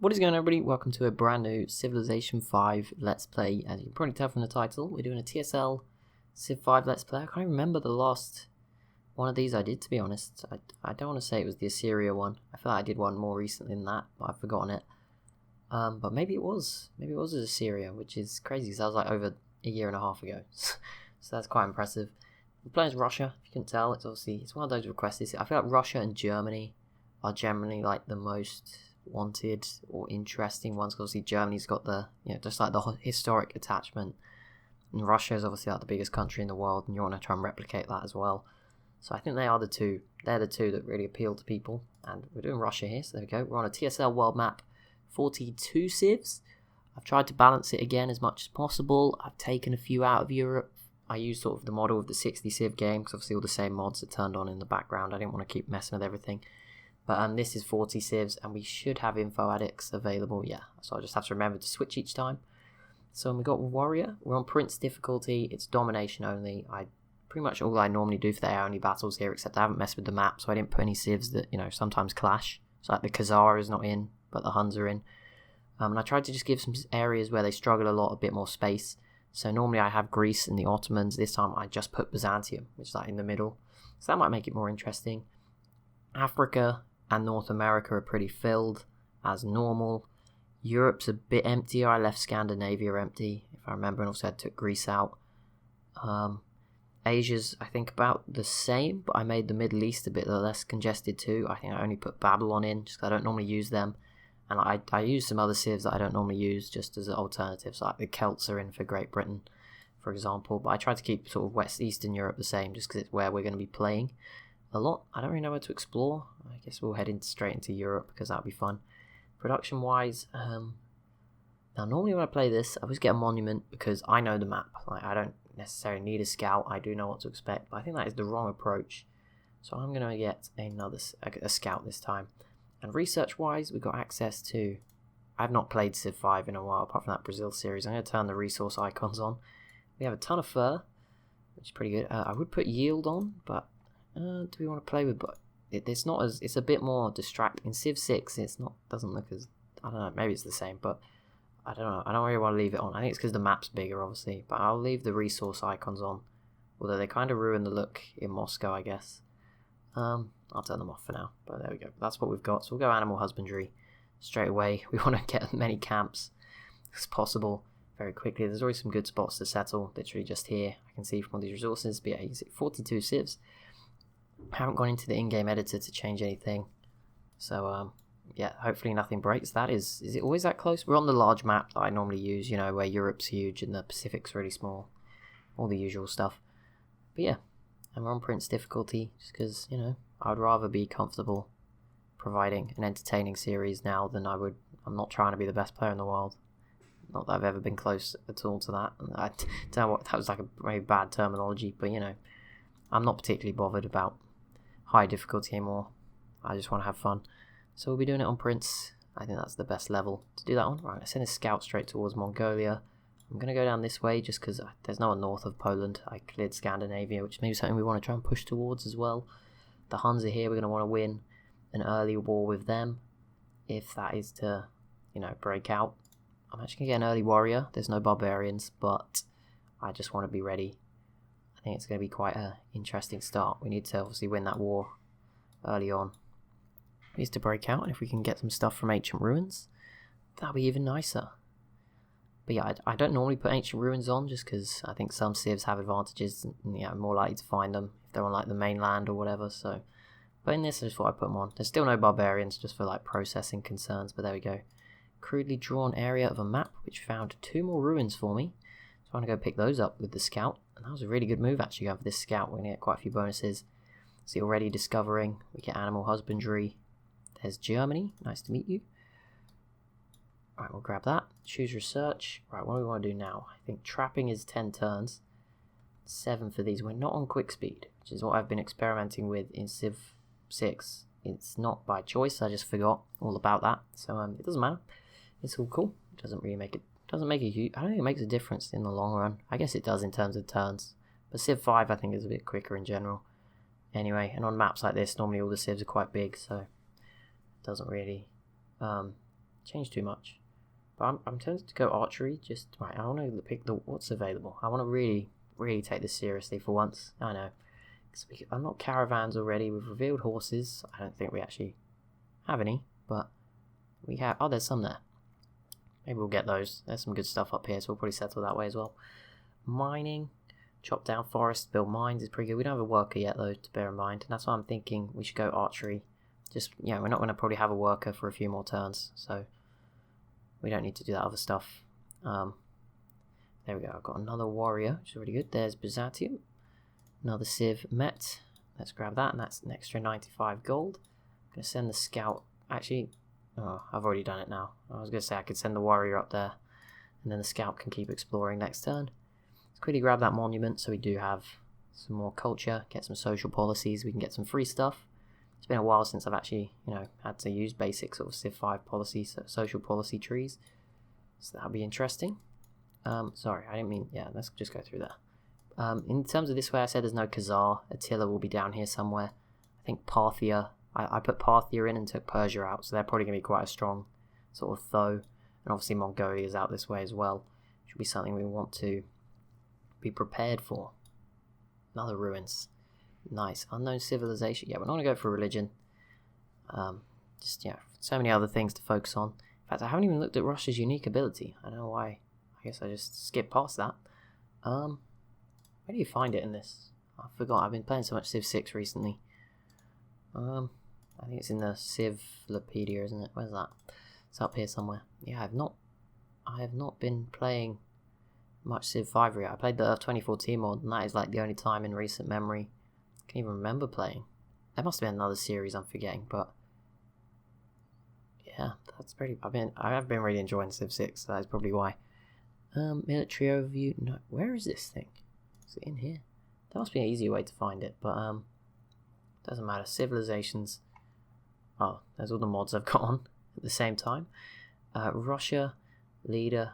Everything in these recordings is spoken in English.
What is going on, everybody? Welcome to a brand new Civilization 5 Let's Play. As you can probably tell from the title, we're doing a TSL Civ 5 Let's Play. I can't remember the last one of these I did, to be honest. I don't want to say it was the Assyria one. I feel like I did one more recently than that, but I've forgotten it. But maybe it was. Maybe it was Assyria, which is crazy, because that was like over a year and a half ago. So that's quite impressive. We're playing as Russia, if you can tell. It's one of those requests. I feel like Russia and Germany are generally like the most wanted or interesting ones. Obviously Germany's got the, just like the historic attachment, and Russia is obviously like the biggest country in the world, and you want to try and replicate that as well. So I think they're the two that really appeal to people, and we're doing Russia here, so there we go. We're on a TSL world map, 42 civs. I've tried to balance it again as much as possible. I've taken a few out of Europe. I used sort of the model of the 60 civ game, because obviously all the same mods are turned on in the background. I didn't want to keep messing with everything. But this is 40 civs, and we should have info addicts available, yeah. So I just have to remember to switch each time. So we got Warrior. We're on Prince difficulty. It's domination only. Pretty much all I normally do for the air only battles here, except I haven't messed with the map, so I didn't put any civs that, sometimes clash. So like the Khazar is not in, but the Huns are in. And I tried to just give some areas where they struggle a lot a bit more space. So normally I have Greece and the Ottomans. This time I just put Byzantium, which is like in the middle. So that might make it more interesting. Africa and North America are pretty filled as normal. Europe's a bit emptier. I left Scandinavia empty, if I remember, and also I took Greece out. Asia's, I think, about the same, but I made the Middle East a bit less congested too. I think I only put Babylon in, just because I don't normally use them. And I use some other civs that I don't normally use, just as alternatives, like the Celts are in for Great Britain, for example. But I try to keep sort of West Eastern Europe the same, just because it's where we're going to be playing a lot. I don't really know where to explore. I guess we'll head straight into Europe, because that'll be fun. Production wise, now normally when I play this, I always get a monument, because I know the map. Like, I don't necessarily need a scout. I do know what to expect, but I think that is the wrong approach. So I'm going to get a scout this time. And research wise, we've got access to, I've not played Civ 5 in a while, apart from that Brazil series. I'm going to turn the resource icons on. We have a ton of fur, which is pretty good. I would put yield on, but do we want to play with? But it's not as, it's a bit more distracting. In Civ 6, doesn't look as, I don't know, maybe it's the same, but I don't know. I don't really want to leave it on. I think it's because the map's bigger, obviously, but I'll leave the resource icons on. Although they kind of ruin the look in Moscow, I guess. I'll turn them off for now, but there we go. That's what we've got. So we'll go animal husbandry straight away. We want to get as many camps as possible very quickly. There's always some good spots to settle, literally just here. I can see from all these resources, but yeah, you can see 42 civs. I haven't gone into the in-game editor to change anything, so yeah, hopefully nothing breaks. Is it always that close? We're on the large map that I normally use, where Europe's huge and the Pacific's really small, all the usual stuff. But yeah, and we're on Prince difficulty, just because, I'd rather be comfortable providing an entertaining series now than I would. I'm not trying to be the best player in the world. Not that I've ever been close at all to that. And I don't know what, that was like a very bad terminology, but I'm not particularly bothered about high difficulty anymore. I just want to have fun. So we'll be doing it on Prince. I think that's the best level to do that on. Right, I send a scout straight towards Mongolia. I'm going to go down this way just because there's no one north of Poland. I cleared Scandinavia, which may be something we want to try and push towards as well. The Huns are here. We're going to want to win an early war with them, if that is to, break out. I'm actually going to get an early warrior. There's no barbarians, but I just want to be ready. I think it's going to be quite an interesting start. We need to obviously win that war early on. It needs to break out, and if we can get some stuff from Ancient Ruins, that'll be even nicer. But yeah, I don't normally put Ancient Ruins on, just because I think some civs have advantages, and I'm more likely to find them if they're on like the mainland or whatever. So, but in this, I just thought I'd put them on. There's still no barbarians, just for like processing concerns. But there we go. Crudely drawn area of a map, which found 2 more ruins for me. So I'm gonna go pick those up with the scout, and that was a really good move actually. Over this scout, we're gonna get quite a few bonuses. See, already discovering. We get animal husbandry. There's Germany. Nice to meet you. Alright, we'll grab that. Choose research. Right, what do we want to do now? I think trapping is 10 turns. 7 for these. We're not on quick speed, which is what I've been experimenting with in Civ 6. It's not by choice, I just forgot all about that. So it doesn't matter. It's all cool. It doesn't really make it. Doesn't make a huge. I don't think it makes a difference in the long run. I guess it does in terms of turns. But Civ 5 I think is a bit quicker in general. Anyway, and on maps like this, normally all the civs are quite big, so it doesn't really change too much. But I'm tempted to go archery. Just right. I want to pick what's available. I want to really take this seriously for once. I know. I'm not caravans already. We've revealed horses. I don't think we actually have any, but we have. Oh, there's some there. Maybe we'll get those. There's some good stuff up here, so we'll probably settle that way as well. Mining, chop down forests, build mines is pretty good. We don't have a worker yet though, to bear in mind, and that's why I'm thinking we should go archery. Just we're not going to probably have a worker for a few more turns, so we don't need to do that other stuff. There we go. I've got another warrior, which is really good. There's Byzantium. Another Civ Met. Let's grab that, and that's an extra 95 gold. I'm going to send the scout. Actually, oh, I've already done it now. I was going to say I could send the warrior up there, and then the scout can keep exploring next turn. Let's quickly grab that monument so we do have some more culture, get some social policies, we can get some free stuff. It's been a while since I've actually, had to use basic sort of Civ 5 policy, social policy trees. So that'll be interesting. Sorry, I didn't mean, let's just go through that. In terms of this way, I said there's no Khazar. Attila will be down here somewhere. I think Parthia, I put Parthia in and took Persia out, so they're probably going to be quite a strong sort of foe. And obviously Mongolia is out this way as well. Should be something we want to be prepared for. Another ruins. Nice. Unknown civilization. Yeah, we're not going to go for religion. So many other things to focus on. In fact, I haven't even looked at Russia's unique ability. I don't know why. I guess I just skipped past that. Where do you find it in this? I forgot. I've been playing so much Civ 6 recently. I think it's in the Civlopedia, isn't it? Where's that? It's up here somewhere. Yeah, I have not been playing much Civ 5 yet. I played the 2014 mod, and that is like the only time in recent memory I can even remember playing. There must have been another series I'm forgetting, but yeah, that's pretty. I have been really enjoying Civ 6, so that's probably why. Military overview. No, where is this thing? Is it in here? There must be an easier way to find it, but doesn't matter. Civilizations. Oh, there's all the mods I've got on at the same time. Russia, leader,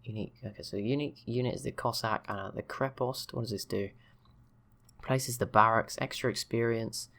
unique. Okay, so unique unit is the Cossack. The Krepost. What does this do? Places the barracks, extra experience.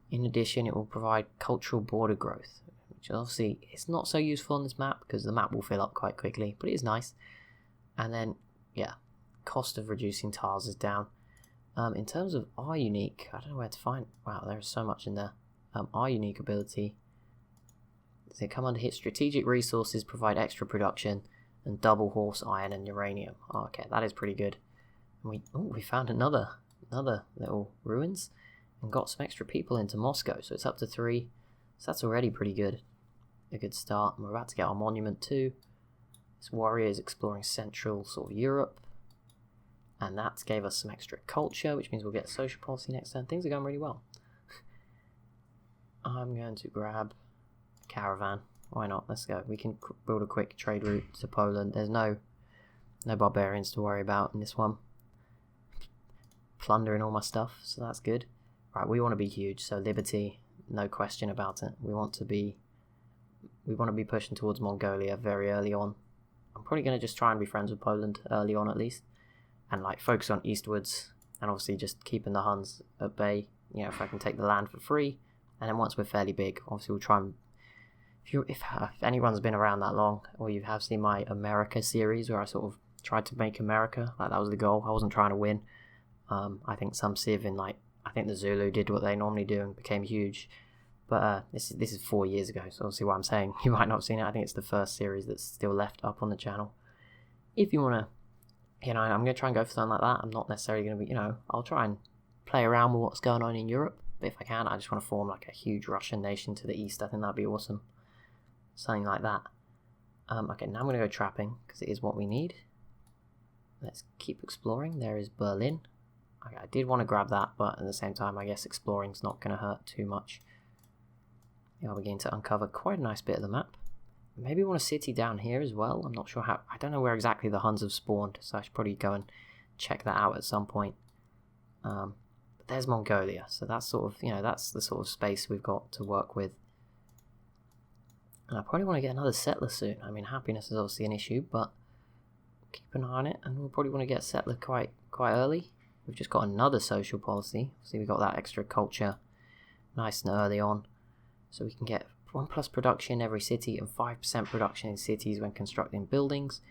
In addition, it will provide cultural border growth, which obviously it's not so useful on this map because the map will fill up quite quickly, but it is nice. And then, cost of reducing tiles is down. In terms of our unique, I don't know where to find. Wow, there's so much in there. Our unique ability. Does it come under hit? Strategic resources provide extra production and double horse, iron, and uranium. Oh, okay, that is pretty good. And we found another little ruins and got some extra people into Moscow, so it's up to 3. So that's already pretty good. A good start. And we're about to get our monument too. This warrior is exploring central sort of Europe. And that gave us some extra culture, which means we'll get social policy next turn. Things are going really well. I'm going to grab caravan. Why not? Let's go. We can build a quick trade route to Poland. There's no barbarians to worry about in this one. Plundering all my stuff, so that's good. Right, we want to be huge, so liberty, no question about it. We want to be pushing towards Mongolia very early on. I'm probably going to just try and be friends with Poland early on at least, and like focus on eastwards, and obviously just keeping the Huns at bay. If I can take the land for free, and then once we're fairly big, obviously we'll try and. If anyone's been around that long, or you have seen my America series where I sort of tried to make America, like that was the goal. I wasn't trying to win. I think some Civ in I think the Zulu did what they normally do and became huge. But this is 4 years ago, so obviously what I'm saying, you might not have seen it. I think it's the first series that's still left up on the channel. If you want to, I'm going to try and go for something like that. I'm not necessarily going to be, I'll try and play around with what's going on in Europe. But if I can, I just want to form like a huge Russian nation to the east. I think that'd be awesome. Something like that. Okay, now I'm going to go trapping, because it is what we need. Let's keep exploring. There is Berlin. Okay, I did want to grab that, but at the same time, I guess exploring's not going to hurt too much. We're beginning to uncover quite a nice bit of the map. Maybe we want a city down here as well. I'm not sure how. I don't know where exactly the Huns have spawned, so I should probably go and check that out at some point. But there's Mongolia, so that's sort of, that's the sort of space we've got to work with. And I probably want to get another settler soon. I mean, happiness is obviously an issue, but keep an eye on it, and we'll probably want to get a settler quite early. We've just got another social policy. See, we got that extra culture nice and early on, so we can get 1+ production in every city and 5% production in cities when constructing buildings.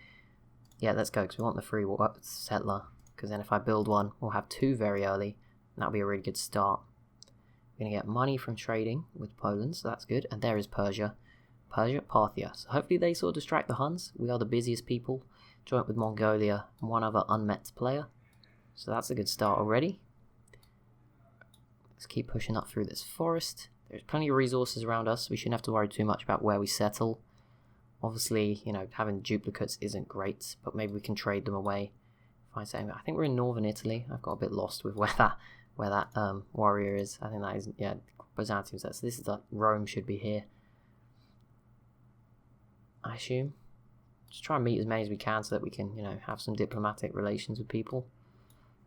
Yeah, let's go, because we want the free settler. Because then if I build one, we'll have 2 very early. And that'll be a really good start. We're going to get money from trading with Poland, so that's good. And there is Persia. Persia, Parthia. So hopefully they sort of distract the Huns. We are the busiest people. Joint with Mongolia and one other unmet player. So that's a good start already. Let's keep pushing up through this forest. There's plenty of resources around us. We shouldn't have to worry too much about where we settle. Obviously, you know, having duplicates isn't great, but maybe we can trade them away. Find something. I think we're in northern Italy. I've got a bit lost with where that warrior is. I think that is, yeah, Byzantium. So this is like Rome should be here, I assume. Just try and meet as many as we can so that we can, you know, have some diplomatic relations with people.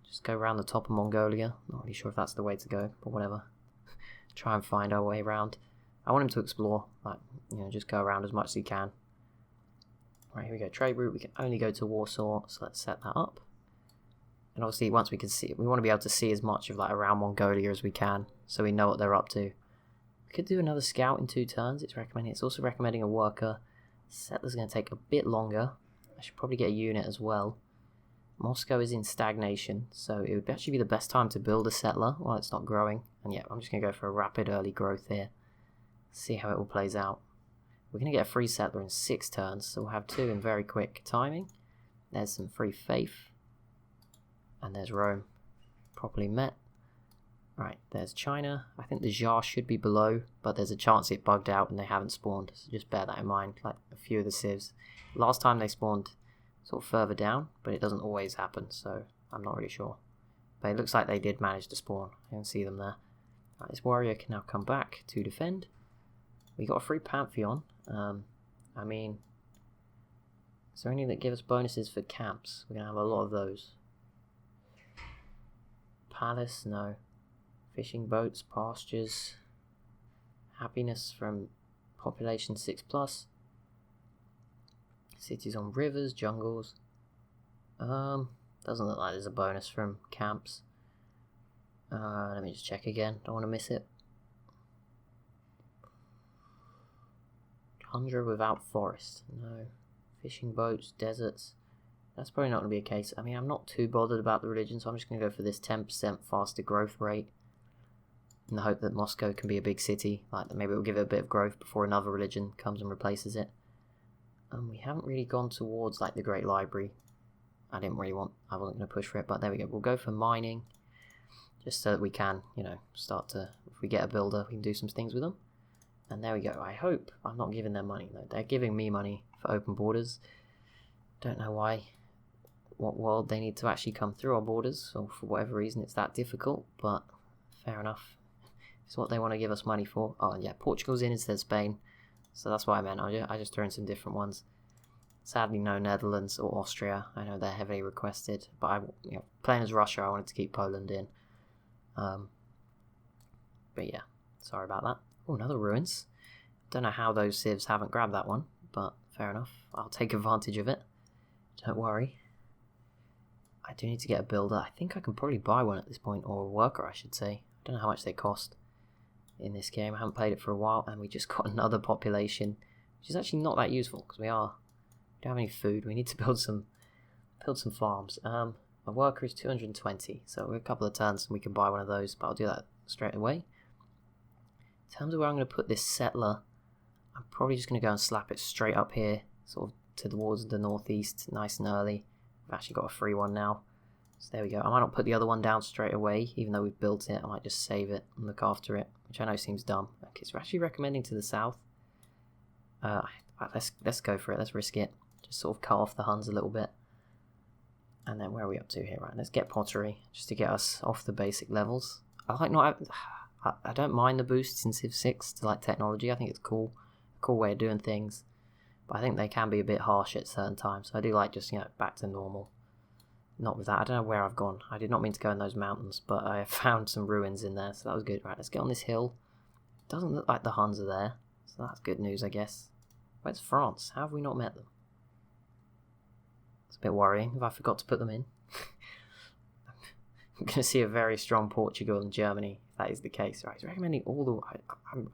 Just go around the top of Mongolia. Not really sure if that's the way to go, but whatever. Try and find our way around. I want him to explore, like, you know, just go around as much as he can. Right, here we go. Trade route. We can only go to Warsaw, so let's set that up. And obviously, once we can see, we want to be able to see as much of like around Mongolia as we can, so we know what they're up to. We could do another scout in 2 turns. It's recommending. It's also recommending a worker. Settler's going to take a bit longer. I should probably get a unit as well. Moscow is in stagnation, so it would actually be the best time to build a settler while it's not growing. And yeah, I'm just going to go for a rapid early growth here. See how it all plays out. We're going to get a free settler in 6 turns, so we'll have 2 in very quick timing. There's some free faith. And there's Rome. Properly met. Right, there's China. I think the Jar should be below, but there's a chance it bugged out and they haven't spawned. So just bear that in mind, like a few of the civs. Last time they spawned sort of further down, but it doesn't always happen, so I'm not really sure. But it looks like they did manage to spawn. I can see them there. Right, this warrior can now come back to defend. We got a free Pantheon. I mean, is there any that give us bonuses for camps? We're going to have a lot of those. Palace, no. Fishing boats, pastures. Happiness from population 6+. Cities on rivers, jungles. Doesn't look like there's a bonus from camps. Let me just check again. Don't want to miss it. Tundra without forest. No. Fishing boats, deserts. That's probably not going to be a case. I mean, I'm not too bothered about the religion, so I'm just going to go for this 10% faster growth rate. In the hope that Moscow can be a big city. Like, maybe it will give it a bit of growth before another religion comes and replaces it. We haven't really gone towards, like, the Great Library. I wasn't going to push for it, but there we go. We'll go for mining. Just so that we can, you know, start to, if we get a builder, we can do some things with them. And there we go. I hope I'm not giving them money, though. They're giving me money for open borders. Don't know why. What world they need to actually come through our borders, or for whatever reason it's that difficult, but fair enough. It's what they want to give us money for. Oh, and yeah, Portugal's in instead of Spain. So that's what I meant. I just threw in some different ones. Sadly, no Netherlands or Austria. I know they're heavily requested, but playing as Russia, I wanted to keep Poland in. But yeah, sorry about that. Oh, another ruins. Don't know how those civs haven't grabbed that one, but fair enough. I'll take advantage of it. Don't worry. I do need to get a builder. I think I can probably buy one at this point, or a worker, I should say. I don't know how much they cost in this game. I haven't played it for a while, and we just got another population, which is actually not that useful because we don't have any food. We need to build some farms. A worker is 220, so we're a couple of turns and we can buy one of those, but I'll do that straight away. In terms of where I'm going to put this settler, I'm probably just going to go and slap it straight up here, sort of towards the northeast, nice and early. We've actually got a free one now, so there we go. I might not put the other one down straight away, even though we've built it. I might just save it and look after it, which I know seems dumb. Okay, so we're actually recommending to the south. Let's go for it. Let's risk it. Just sort of cut off the Huns a little bit. And then where are we up to here? Right, let's get pottery, just to get us off the basic levels. I don't mind the boosts in Civ 6 to like technology. I think it's cool way of doing things. But I think they can be a bit harsh at certain times. So I do like just, back to normal. Not with that. I don't know where I've gone. I did not mean to go in those mountains, but I found some ruins in there, so that was good. Right, let's get on this hill. Doesn't look like the Huns are there, so that's good news, I guess. Where's France? How have we not met them? It's a bit worrying if I forgot to put them in. I'm going to see a very strong Portugal and Germany if that is the case. Right, he's recommending all the...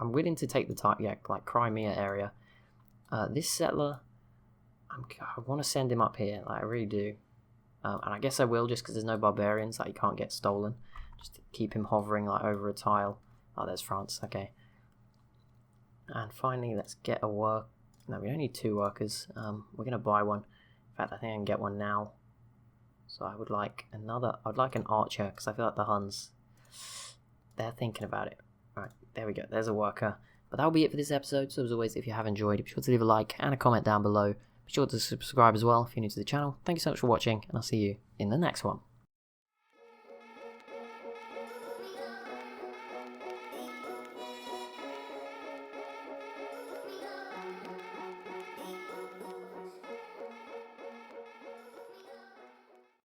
I'm willing to take the type, yeah, like Crimea area. This settler, I want to send him up here, like I really do. And I guess I will, just because there's no barbarians, like he can't get stolen. Just to keep him hovering like over a tile. Oh, there's France, okay. And finally, let's get a work. No, we don't need 2 workers. We're going to buy one. In fact, I think I can get one now. So I would like I'd like an archer, because I feel like the Huns, they're thinking about it. Right, there we go. There's a worker. But that'll be it for this episode. So as always, if you have enjoyed, be sure to leave a like and a comment down below. Be sure to subscribe as well if you're new to the channel. Thank you so much for watching, and I'll see you in the next one.